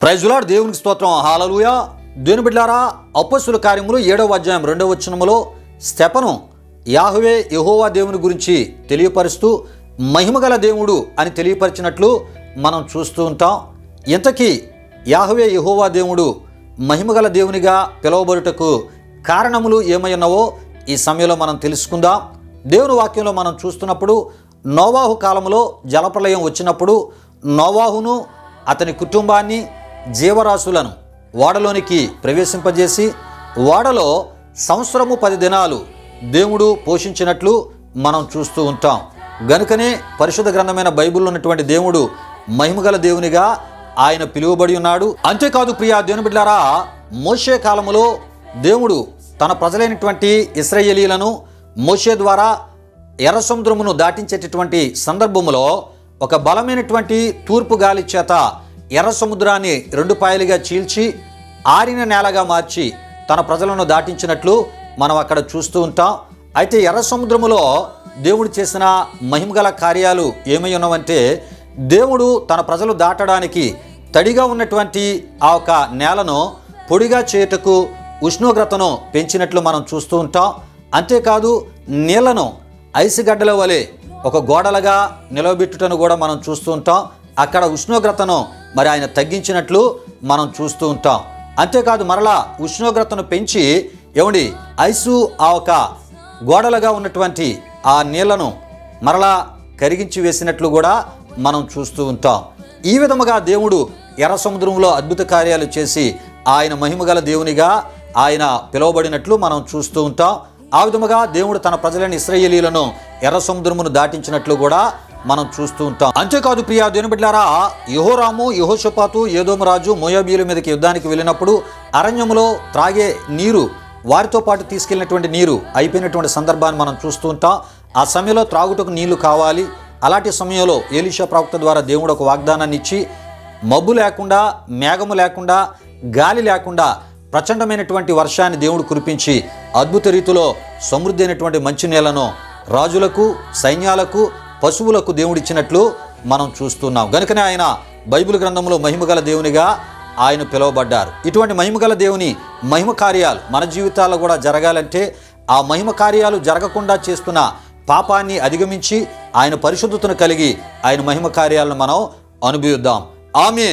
Praise the lord. దేవునికి స్తోత్రం. హల్లెలూయా. దేవుని బిడ్డలారా, అపొస్తలుల కార్యములు 7వ అధ్యాయం 2వ వచనములో స్తెఫను యాహవే యెహోవా దేవుని గురించి తెలియపరుస్తూ మహిమగల దేవుడు అని తెలియపరిచినట్లు మనం చూస్తూ ఉంటాం. ఇంతకీ యాహవే యెహోవా దేవుడు మహిమగల దేవునిగా పిలువబడుటకు కారణములు ఏమై ఉన్నావో ఈ సమయంలో మనం తెలుసుకుందాం. దేవుని వాక్యంలో మనం చూస్తున్నప్పుడు నోవాహు కాలంలో జలప్రళయం వచ్చినప్పుడు నోవాహును అతని కుటుంబాన్ని జీవరాశులను ఓడలోనికి ప్రవేశింపజేసి ఓడలో సంవత్సరము 10 దినాలు దేవుడు పోషించినట్లు మనం చూస్తూ ఉంటాం. గనుకనే పరిశుద్ధ గ్రంథమైన బైబిల్లో ఉన్నటువంటి దేవుడు మహిమగల దేవునిగా ఆయన పిలువబడి ఉన్నాడు. అంతేకాదు ప్రియా దేవుని బిడ్డలారా, మోషే కాలములో దేవుడు తన ప్రజలైనటువంటి ఇశ్రాయేలీలను మోషే ద్వారా ఎర్ర సముద్రమును దాటించేటటువంటి సందర్భములో ఒక బలమైనటువంటి తూర్పు గాలి చేత ఎర్ర సముద్రాన్ని 2 పాయలుగా చీల్చి ఆరిన నేలగా మార్చి తన ప్రజలను దాటించినట్లు మనం అక్కడ చూస్తూ ఉంటాం. అయితే ఎర్ర సముద్రములో దేవుడు చేసిన మహిమగల కార్యాలు ఏమై ఉన్నవంటే, దేవుడు తన ప్రజలు దాటడానికి తడిగా ఉన్నటువంటి ఆ ఒక నేలను పొడిగా చేయుటకు ఉష్ణోగ్రతను పెంచినట్లు మనం చూస్తూ ఉంటాం. అంతేకాదు నీళ్లను ఐసుగడ్డల వలె ఒక గోడలుగా నిలవబెట్టుటను కూడా మనం చూస్తూ ఉంటాం. అక్కడ ఉష్ణోగ్రతను మరి ఆయన తగ్గించినట్లు మనం చూస్తూ ఉంటాం. అంతేకాదు మరలా ఉష్ణోగ్రతను పెంచి ఐసు ఆ ఒక గోడలుగా ఉన్నటువంటి ఆ నీళ్లను మరలా కరిగించి వేసినట్లు కూడా మనం చూస్తూ ఉంటాం. ఈ విధముగా దేవుడు ఎర్ర సముద్రంలో అద్భుత కార్యాలు చేసి ఆయన మహిమగల దేవునిగా ఆయన పిలువబడినట్లు మనం చూస్తూ ఉంటాం. ఆ విధముగా దేవుడు తన ప్రజలైన ఇశ్రాయేలీలను ఎర్ర సముద్రమును దాటించినట్లు కూడా మనం చూస్తూ ఉంటాం. అంతేకాదు ప్రియా దేవుని బిడ్డలారా, యెహోరాము యెహోషాపాతు ఏదోము రాజు మోయాబీయుల మీదకి యుద్ధానికి వెళ్ళినప్పుడు అరణ్యములో త్రాగే నీరు, వారితో పాటు తీసుకెళ్ళినటువంటి నీరు అయిపోయినటువంటి సందర్భాన్ని మనం చూస్తూ ఉంటాం. ఆ సమయంలో త్రాగుటకు నీళ్లు కావాలి. అలాంటి సమయంలో ఎలీషా ప్రవక్త ద్వారా దేవుడు ఒక వాగ్దానాన్ని ఇచ్చి మబ్బు లేకుండా, మేఘము లేకుండా, గాలి లేకుండా ప్రచండమైనటువంటి వర్షాన్ని దేవుడు కురిపించి అద్భుత రీతిలో సమృద్ధి అయినటువంటి మంచి నీళ్లను రాజులకు, సైన్యాలకు, పశువులకు దేవుడు ఇచ్చినట్లు మనం చూస్తున్నాం. గనుకనే ఆయన బైబిల్ గ్రంథంలో మహిమగల దేవునిగా ఆయన పిలువబడ్డారు. ఇటువంటి మహిమగల దేవుని మహిమ కార్యాలు మన జీవితాల్లో కూడా జరగాలంటే ఆ మహిమ కార్యాలు జరగకుండా చేస్తున్న పాపాన్ని అధిగమించి ఆయన పరిశుద్ధతను కలిగి ఆయన మహిమ కార్యాలను మనం అనుభవిద్దాం. ఆమేన్.